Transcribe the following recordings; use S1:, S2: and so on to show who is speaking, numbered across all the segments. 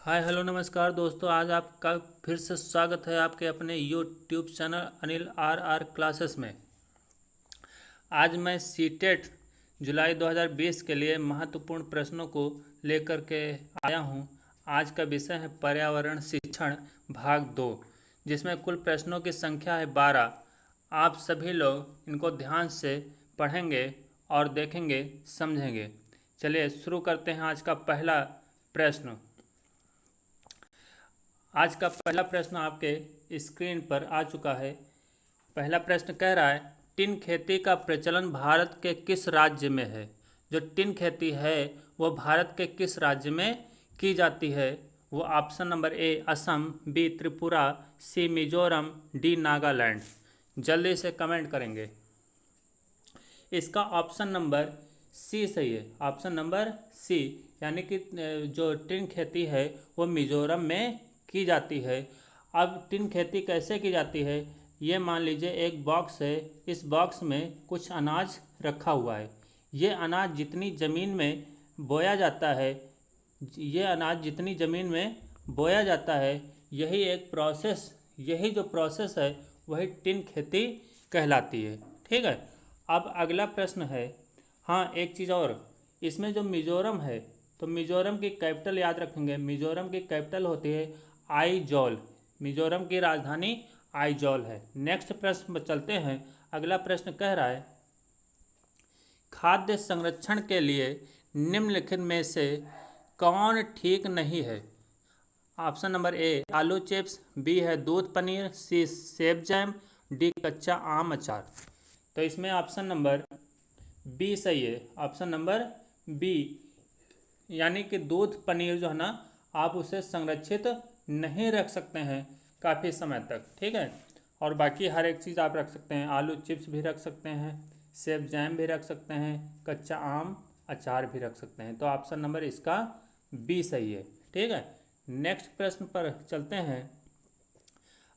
S1: Hi hello नमस्कार दोस्तों। आज आपका फिर से स्वागत है आपके अपने YouTube channel Anil R classes में। आज मैं सीटेट जुलाई 2020 के लिए महत्वपूर्ण प्रश्नों को लेकर के आया हूं। आज का विषय है पर्यावरण शिक्षण भाग 2, जिसमें कुल प्रश्नों की संख्या है 12। आप सभी लोग इनको ध्यान से पढ़ेंगे और देखेंगे, समझेंगे। चलिए शुरू करते हैं आज का पहला प्रश्न। आज का पहला प्रश्न आपके स्क्रीन पर आ चुका है। पहला प्रश्न कह रहा है, टिन खेती का प्रचलन भारत के किस राज्य में है? जो टिन खेती है वो भारत के किस राज्य में की जाती है? वो option number A Assam, B Tripura, C Mizoram, D Nagaland. जल्दी से कमेंट करेंगे। इसका ऑप्शन नंबर सी सही है। ऑप्शन नंबर सी, यानी कि जो टिन खेती है वो मिजोरम में की जाती है। अब टिन खेती कैसे की जाती है? ये मान लीजिए एक बॉक्स है, इस बॉक्स में कुछ अनाज रखा हुआ है। ये अनाज जितनी ज़मीन में बोया जाता है, ये अनाज जितनी ज़मीन में बोया जाता है, यही जो प्रोसेस है वही टिन खेती कहलाती है। ठीक है। अब अगला प्रश्न है, हाँ एक चीज़ और, इसमें जो मिजोरम है तो मिजोरम की कैपिटल याद रखेंगे। मिजोरम की कैपिटल होती है आइजॉल। मिजोरम की राजधानी आइजॉल है। नेक्स्ट प्रश्न पर चलते हैं। अगला प्रश्न कह रहा है, खाद्य संरक्षण के लिए निम्नलिखित में से कौन ठीक नहीं है? ऑप्शन नंबर ए आलू चिप्स, बी है दूध पनीर, सी सेब जैम, डी कच्चा आम अचार। तो इसमें ऑप्शन नंबर बी सही है। ऑप्शन नंबर बी, यानी कि दूध पनीर जो है ना, आप उसे संरक्षित नहीं रख सकते हैं काफ़ी समय तक। ठीक है। और बाकी हर एक चीज़ आप रख सकते हैं। आलू चिप्स भी रख सकते हैं, सेब जैम भी रख सकते हैं, कच्चा आम अचार भी रख सकते हैं। तो ऑप्शन नंबर इसका बी सही है। ठीक है। नेक्स्ट प्रश्न पर चलते हैं।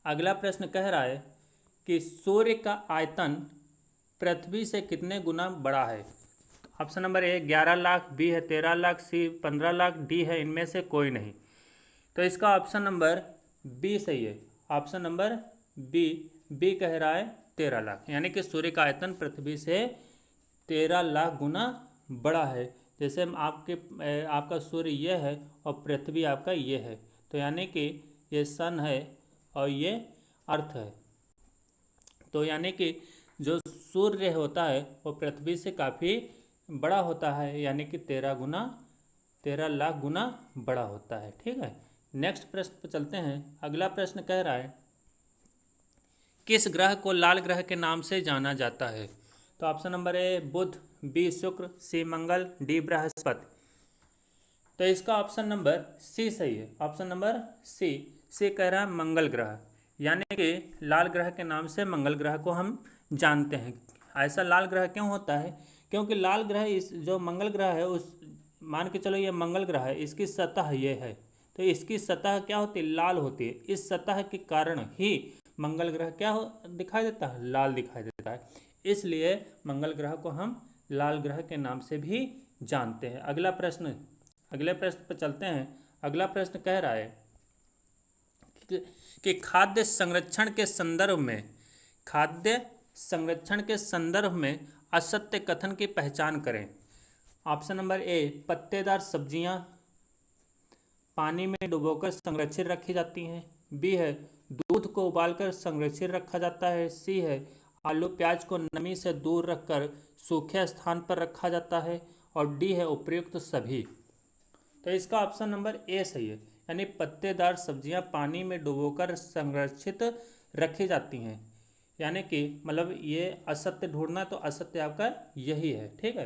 S1: अगला प्रश्न कह रहा है कि सूर्य का आयतन पृथ्वी से कितने गुना बड़ा है? Option number A 11 lakh, B है 13 लाख, सी 15 लाख, डी है इनमें से कोई नहीं। तो इसका ऑप्शन नंबर बी सही है। ऑप्शन नंबर बी कह रहा है 13 लाख, यानी कि सूर्य का आयतन पृथ्वी से 13 लाख गुना बड़ा है। जैसे आपका सूर्य ये है और पृथ्वी आपका ये है, तो यानी कि ये सन है और ये अर्थ है। तो यानी कि जो सूर्य होता है वो पृथ्वी से काफ़ी बड़ा होता है, यानी कि 13 लाख गुना बड़ा होता है। ठीक है। नेक्स्ट प्रश्न पर चलते हैं। अगला प्रश्न कह रहा है, किस ग्रह को लाल ग्रह के नाम से जाना जाता है? तो option number A Budh, B Shukra, C Mangal, D Brihaspati. तो इसका ऑप्शन नंबर सी सही है। ऑप्शन नंबर सी कह रहा है मंगल ग्रह, यानी कि लाल ग्रह के नाम से मंगल ग्रह को हम जानते हैं। ऐसा लाल ग्रह क्यों होता है? क्योंकि लाल ग्रह, इस जो मंगल ग्रह है, उस मान के चलो ये मंगल ग्रह है, इसकी सतह ये है, तो इसकी सतह क्या होती है? लाल होती है। इस सतह के कारण ही मंगल ग्रह क्या दिखाई देता है? लाल दिखाई देता है। इसलिए मंगल ग्रह को हम लाल ग्रह के नाम से भी जानते हैं। अगले प्रश्न पर चलते हैं। अगला प्रश्न कह रहा है कि खाद्य संरक्षण के संदर्भ में असत्य कथन की पहचान करें। ऑप्शन नंबर ए पत्तेदार सब्जियां पानी में डुबोकर संरक्षित रखी जाती हैं, बी है दूध को उबालकर संरक्षित रखा जाता है, सी है आलू प्याज को नमी से दूर रखकर सूखे स्थान पर रखा जाता है, और डी है उपर्युक्त सभी। तो इसका ऑप्शन नंबर ए सही है, यानी पत्तेदार सब्जियां पानी में डुबोकर संरक्षित रखी जाती हैं। यानी कि मतलब ये असत्य ढूंढना, तो असत्य आपका यही है। ठीक है।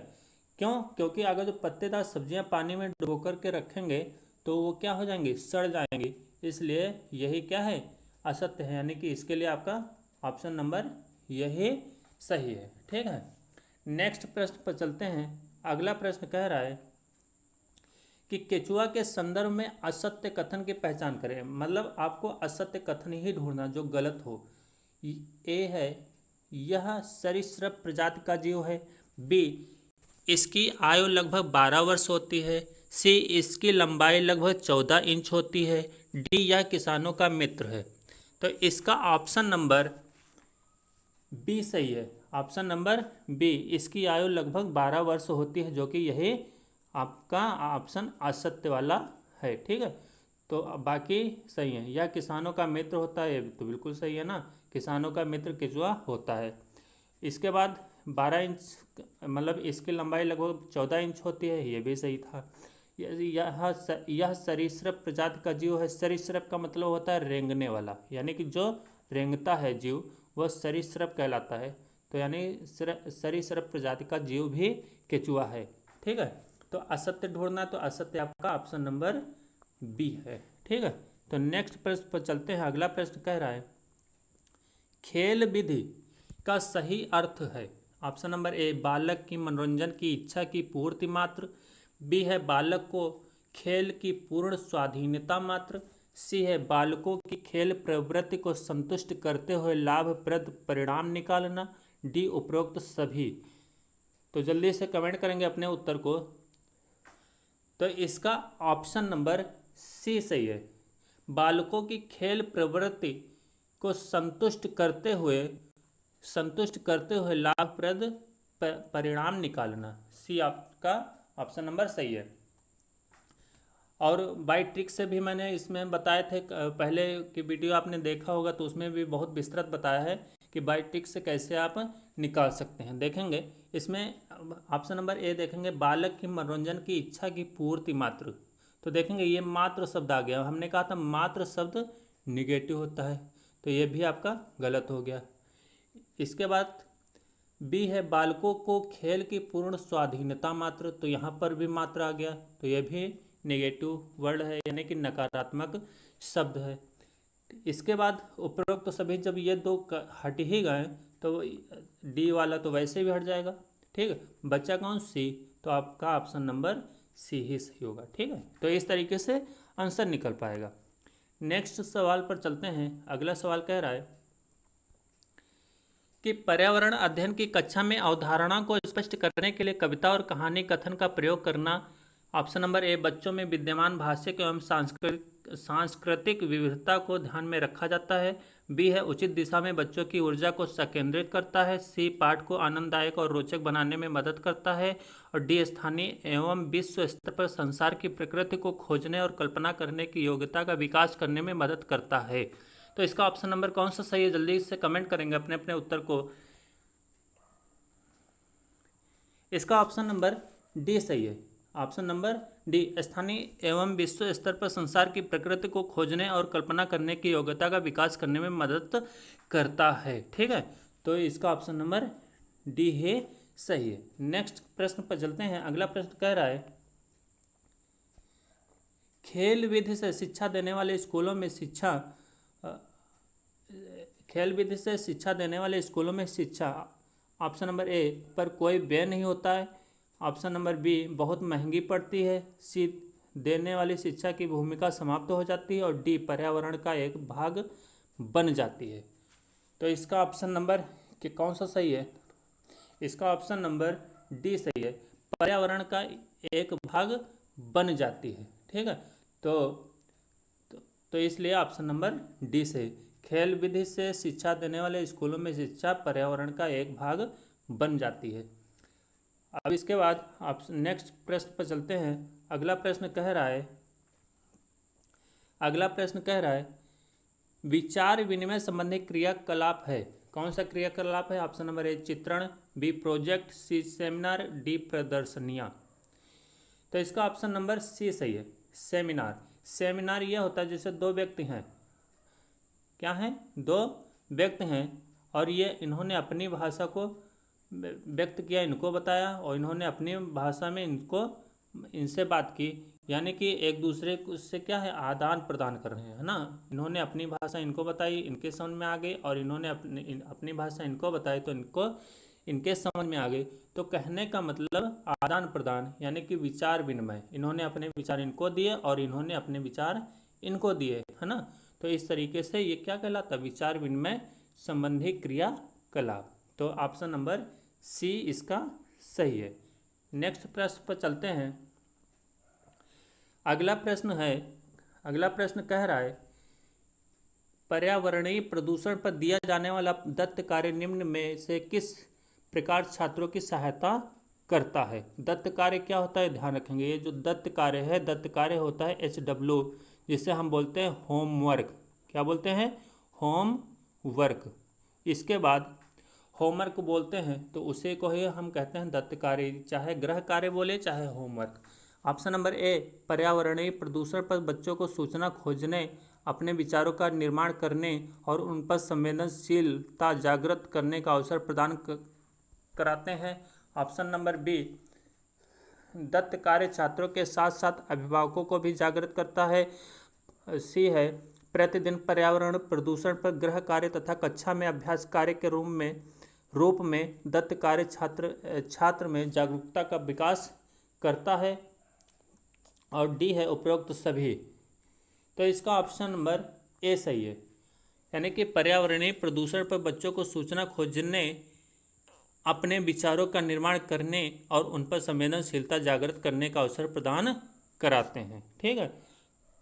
S1: क्यों? क्योंकि अगर जो पत्तेदार सब्जियां पानी में डुबोकर के रखेंगे तो वो क्या हो जाएंगी? सड़ जाएंगी। इसलिए यही क्या है? असत्य है। यानी कि इसके लिए आपका ऑप्शन नंबर यही सही है। ठीक है। नेक्स्ट प्रश्न पर चलते हैं। अगला प्रश्न कह रहा है कि केचुआ के संदर्भ में असत्य कथन की पहचान करें। मतलब आपको असत्य कथन ही ढूंढना जो गलत हो। ए है यह सरीसृप प्रजाति का जीव है, बी इसकी आयु लगभग 12 वर्ष होती है, सी इसकी लंबाई लगभग 14 इंच होती है, डी यह किसानों का मित्र है। तो इसका ऑप्शन नंबर बी सही है। ऑप्शन नंबर बी, इसकी आयु लगभग 12 वर्ष होती है, जो कि यही आपका ऑप्शन असत्य वाला है। ठीक है, तो अब बाकी सही है। यह किसानों का मित्र होता है, ये तो बिल्कुल सही है ना, किसानों का मित्र केंचुआ होता है। इसके बाद 12 इंच मतलब इसकी लंबाई लगभग 14 इंच होती है, ये भी सही था। यह सरीसृप प्रजाति का जीव है। सरीसृप का मतलब होता है रेंगने वाला, यानी कि जो रेंगता है जीव वह सरीसृप कहलाता है। तो यानी सरीसृप प्रजाति का जीव भी केचुआ है। ठीक है, तो असत्य ढूंढना, तो असत्य आपका ऑप्शन नंबर बी है। ठीक है, तो नेक्स्ट प्रश्न पर चलते हैं। अगला प्रश्न कह रहा है खेल विधि का सही अर्थ है। ऑप्शन नंबर ए, बालक की मनोरंजन की इच्छा की पूर्ति मात्र। बी है बालक को खेल की पूर्ण स्वाधीनता मात्र। सी है बालकों की खेल प्रवृत्ति को संतुष्ट करते हुए लाभप्रद परिणाम निकालना। डी उपरोक्त सभी। तो जल्दी से कमेंट करेंगे अपने उत्तर को। तो इसका ऑप्शन नंबर सी सही है। बालकों की खेल प्रवृत्ति को संतुष्ट करते हुए लाभप्रद परिणाम निकालना। सी आपका ऑप्शन नंबर सही है। और बाई ट्रिक से भी मैंने इसमें बताए थे, पहले की वीडियो आपने देखा होगा तो उसमें भी बहुत विस्तृत बताया है कि बाई ट्रिक से कैसे आप निकाल सकते हैं। देखेंगे इसमें ऑप्शन नंबर ए देखेंगे, बालक की मनोरंजन की इच्छा की पूर्ति मात्र। तो देखेंगे ये मात्र शब्द आ गया, हमने कहा था मात्र शब्द निगेटिव होता है, तो ये भी आपका गलत हो गया। इसके बाद बी है बालकों को खेल की पूर्ण स्वाधीनता मात्र। तो यहाँ पर भी मात्र आ गया, तो ये भी नेगेटिव वर्ड है, यानी कि नकारात्मक शब्द है। इसके बाद उपरोक्त तो सभी जब ये दो हट ही गए तो डी वाला तो वैसे भी हट जाएगा। ठीक है, बच्चा कौन सी, तो आपका ऑप्शन नंबर सी ही सही होगा। ठीक है, तो इस तरीके से आंसर निकल पाएगा। नेक्स्ट सवाल पर चलते हैं। अगला सवाल कह रहा है कि पर्यावरण अध्ययन की कक्षा में अवधारणा को स्पष्ट करने के लिए कविता और कहानी कथन का प्रयोग करना। ऑप्शन नंबर ए, बच्चों में विद्यमान भाषिक एवं सांस्कृतिक विविधता को ध्यान में रखा जाता है। बी है उचित दिशा में बच्चों की ऊर्जा को संकेंद्रित करता है। सी, पाठ को आनंददायक और रोचक बनाने में मदद करता है। और डी, स्थानीय एवं विश्व स्तर पर संसार की प्रकृति को खोजने और कल्पना करने की योग्यता का विकास करने में मदद करता है। तो इसका ऑप्शन नंबर कौन सा सही है, जल्दी से कमेंट करेंगे अपने अपने उत्तर को। इसका ऑप्शन नंबर डी सही है। ऑप्शन नंबर डी, स्थानीय एवं विश्व स्तर पर संसार की प्रकृति को खोजने और कल्पना करने की योग्यता का विकास करने में मदद करता है। ठीक है, तो इसका ऑप्शन नंबर डी है सही है। नेक्स्ट प्रश्न पर चलते हैं। अगला प्रश्न कह रहा है खेल विधि से शिक्षा देने वाले स्कूलों में शिक्षा ऑप्शन नंबर ए, पर कोई व्यय नहीं होता है। ऑप्शन नंबर बी, बहुत महंगी पड़ती है। सी, देने वाली शिक्षा की भूमिका समाप्त हो जाती है। और डी, पर्यावरण का एक भाग बन जाती है। तो इसका ऑप्शन नंबर कि कौन सा सही है, इसका ऑप्शन नंबर डी सही है, पर्यावरण का एक भाग बन जाती है। ठीक है, तो इसलिए ऑप्शन नंबर डी से, खेल विधि से शिक्षा देने वाले स्कूलों में शिक्षा पर्यावरण का एक भाग बन जाती है। अब इसके बाद आप नेक्स्ट प्रश्न पर चलते हैं। अगला प्रश्न कह रहा है विचार विनिमय संबंधी क्रियाकलाप है। कौन सा क्रियाकलाप है? ऑप्शन नंबर ए, चित्रण। B, project. C, seminar. D, प्रदर्शनियाँ। तो इसका ऑप्शन नंबर सी सही है, सेमिनार। सेमिनार यह होता है जैसे दो व्यक्ति हैं, क्या हैं, दो व्यक्ति हैं, और ये इन्होंने अपनी भाषा को व्यक्त किया, इनको बताया, और इन्होंने अपनी भाषा में इनसे बात की, यानी कि एक दूसरे से क्या है, आदान प्रदान कर रहे हैं, है ना। इन्होंने अपनी भाषा इनको बताई, इनके समझ में आ गई, और इन्होंने अपनी भाषा इनको बताई तो इनके समझ में आ गई। तो कहने का मतलब आदान प्रदान, यानी कि विचार विनिमय। इन्होंने अपने विचार इनको दिए और इन्होंने अपने विचार इनको दिए, है ना। तो इस तरीके से ये क्या कहलाता है, विचार विनिमय संबंधी क्रियाकलाप। तो ऑप्शन नंबर सी इसका सही है। नेक्स्ट प्रश्न पर चलते हैं। अगला प्रश्न कह रहा है पर्यावरणीय प्रदूषण पर दिया जाने वाला दत्त कार्य निम्न में से किस प्रकार छात्रों की सहायता करता है। दत्त कार्य क्या होता है ध्यान रखेंगे। ये जो दत्त कार्य है, दत्त कार्य होता है HW, जिसे हम बोलते हैं होमवर्क। क्या बोलते हैं? होमवर्क। इसके बाद होमवर्क बोलते हैं तो उसे को ही हम कहते हैं दत्त कार्य, चाहे गृह कार्य बोले चाहे होमवर्क। ऑप्शन नंबर ए, पर्यावरणीय प्रदूषण पर बच्चों को सूचना खोजने, अपने विचारों का निर्माण करने और उन पर संवेदनशीलता जागृत करने का अवसर प्रदान कराते हैं। ऑप्शन नंबर बी, दत्त कार्य छात्रों के साथ साथ अभिभावकों को भी जागृत करता है। सी है, प्रतिदिन पर्यावरण प्रदूषण पर गृह कार्य तथा कक्षा में अभ्यास कार्य के रूप में दत्त कार्य छात्र में जागरूकता का विकास करता है। और डी है उपरोक्त सभी। तो इसका ऑप्शन नंबर ए सही है, यानी कि पर्यावरणीय प्रदूषण पर बच्चों को सूचना खोजने, अपने विचारों का निर्माण करने और उन पर संवेदनशीलता जागृत करने का अवसर प्रदान कराते हैं। ठीक है,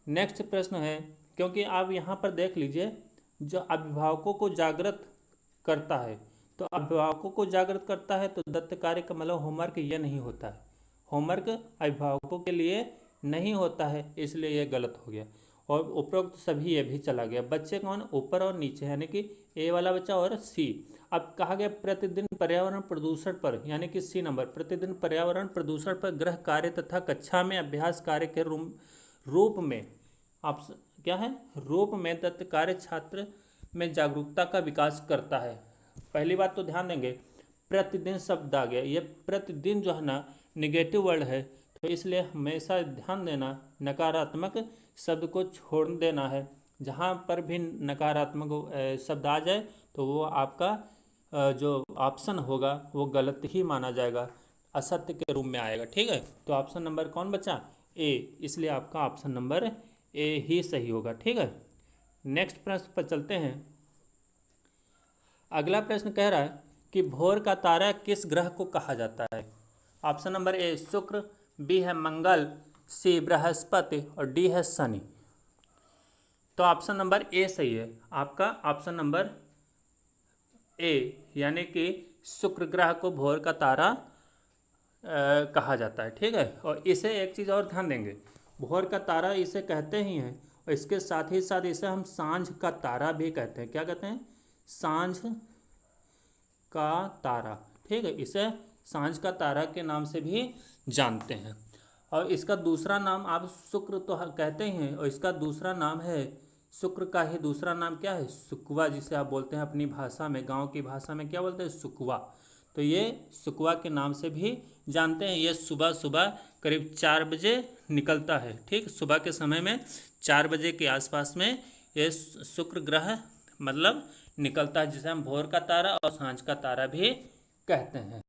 S1: नेक्स्ट प्रश्न है, क्योंकि आप यहाँ पर देख लीजिए, जो अभिभावकों को जागृत करता है, तो अभिभावकों को जागृत करता है तो दत्त कार्य का मतलब होमवर्क ये नहीं होता है। होमवर्क अभिभावकों के लिए नहीं होता है, इसलिए यह गलत हो गया। और उपरोक्त सभी ये भी चला गया। बच्चे कौन? ऊपर और नीचे, यानी कि ए वाला बच्चा और सी। अब कहा गया प्रतिदिन पर्यावरण प्रदूषण पर, यानी कि सी नंबर, प्रतिदिन पर्यावरण प्रदूषण पर गृह कार्य तथा कक्षा में अभ्यास कार्य के रूप में, आप क्या है, रूप में दत्त कार्य छात्र में जागरूकता का विकास करता है। पहली बात तो ध्यान देंगे, प्रतिदिन शब्द आ गया, ये प्रतिदिन जो है ना निगेटिव वर्ड है, तो इसलिए हमेशा ध्यान देना नकारात्मक शब्द को छोड़ देना है। जहाँ पर भी नकारात्मक शब्द आ जाए तो वो आपका जो ऑप्शन होगा वो गलत ही माना जाएगा, असत्य के रूप में आएगा। ठीक है, तो ऑप्शन नंबर कौन बचा? ए, इसलिए आपका ऑप्शन नंबर ए ही सही होगा। ठीक है, नेक्स्ट प्रश्न पर चलते हैं। अगला प्रश्न कह रहा है कि भोर का तारा किस ग्रह को कहा जाता है। ऑप्शन नंबर ए शुक्र, बी है मंगल, सी बृहस्पति और डी है शनि। तो ऑप्शन नंबर ए सही है आपका, ऑप्शन नंबर ए, यानी कि शुक्र ग्रह को भोर का तारा कहा जाता है। ठीक है, और इसे एक चीज़ और ध्यान देंगे, भोर का तारा इसे कहते ही हैं और इसके साथ ही साथ इसे हम सांझ का तारा भी कहते हैं। क्या कहते हैं? सांझ का तारा। ठीक है, इसे सांझ का तारा के नाम से भी जानते हैं। और इसका दूसरा नाम आप शुक्र तो कहते ही हैं, और इसका दूसरा नाम है, शुक्र का ही दूसरा नाम क्या है? सुकवा, जिसे आप बोलते हैं अपनी भाषा में, गांव की भाषा में क्या बोलते हैं? सुकवा। तो ये सुकवा के नाम से भी जानते हैं। ये सुबह सुबह करीब 4 बजे निकलता है। ठीक, सुबह के समय में 4 बजे के आसपास में ये शुक्र ग्रह मतलब निकलता है, जिसे हम भोर का तारा और सांझ का तारा भी कहते हैं।